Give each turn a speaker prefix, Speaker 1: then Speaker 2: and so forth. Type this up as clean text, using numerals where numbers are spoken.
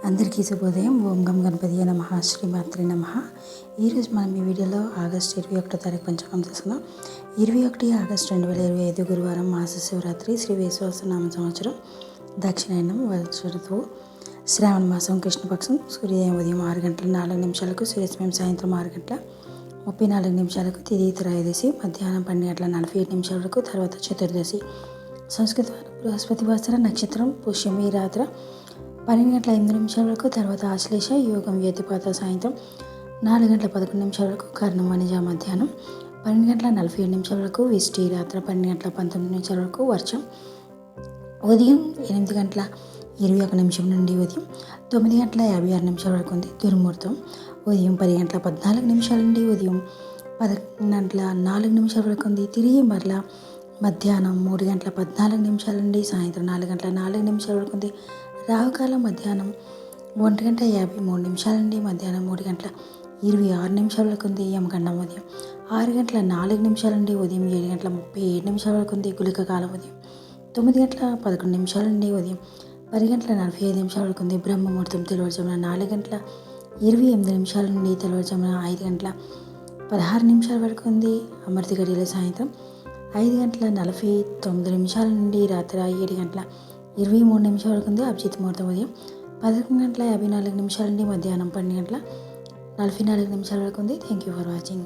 Speaker 1: అందరికీ శుభోదయం. ఓం గం గణపతియే నమః. శ్రీమాత్రే నమః. ఈరోజు మనం ఈ వీడియోలో ఆగస్టు 21 తారీఖు పంచాంగం తీసుకుందాం. 21 ఆగస్టు 2025 గురువారం, మాస శివరాత్రి, శ్రీ విశ్వావసునామ సంవత్సరం, దక్షిణాయనం, వర్ష ఋతువు, శ్రావణ మాసం, కృష్ణపక్షం. సూర్యోదయం ఉదయం 6 గంటల 4 నిమిషాలకు, సూర్యాస్తమయం సాయంత్రం 6 గంటల 34 నిమిషాలకు, తిథి త్రయోదశి మధ్యాహ్నం 12 గంటల 47 నిమిషాల వరకు, తర్వాత చతుర్దశి. సంస్కృత బృహస్పతి వాసర, నక్షత్రం పుష్యమి, రాత్ర 12 గంటల 8 నిమిషాల వరకు, తర్వాత ఆశ్లేష, యోగం వ్యతిపాత సాయంత్రం 4 గంటల 11 నిమిషాల వరకు, కర్ణం వనిజ మధ్యాహ్నం 12 గంటల 47 నిమిషాల వరకు, విష్టి రాత్రి 12 గంటల 19 నిమిషాల వరకు, వర్షం ఉదయం 8 గంటల 21 నిమిషం నుండి ఉదయం 9 గంటల 56 నిమిషాల వరకు ఉంది. దుర్ముహూర్తం ఉదయం 10 గంటల 14 నిమిషాల నుండి ఉదయం 11 గంటల 4 నిమిషాల వరకు ఉంది. తిరిగి మరలా మధ్యాహ్నం 3 గంటల 14 నిమిషాల నుండి సాయంత్రం 4 గంటల 4 నిమిషాల వరకు ఉంది. రాహుకాలం మధ్యాహ్నం 1 గంట 53 నిమిషాల నుండి మధ్యాహ్నం 3 గంటల 26 నిమిషాల వరకు ఉంది. యమగండం ఉదయం 6 గంటల 4 నిమిషాల నుండి ఉదయం 7 గంటల 37 నిమిషాల వరకు ఉంది. గుళిక కాలం ఉదయం 9 గంటల 11 నిమిషాల నుండి ఉదయం 10 గంటల 45 నిమిషాల వరకు ఉంది. బ్రహ్మముహూర్తం తెల్లవారుజామున 4 గంటల 28 నిమిషాల నుండి తెల్లవారుజామున 5 గంటల 16 నిమిషాల వరకు ఉంది. అమృత గడియల సాయంత్రం 5 గంటల 49 నిమిషాల నుండి రాత్రి 7 గంటల 23 నిమిషాల వరకు ఉంది. అభిజిత్ ముహూర్తం ఉదయం 11 గంటల 54 నిమిషాల నుండి మధ్యాహ్నం 12 గంటల 44 నిమిషాల వరకు ఉంది. Thank you for watching.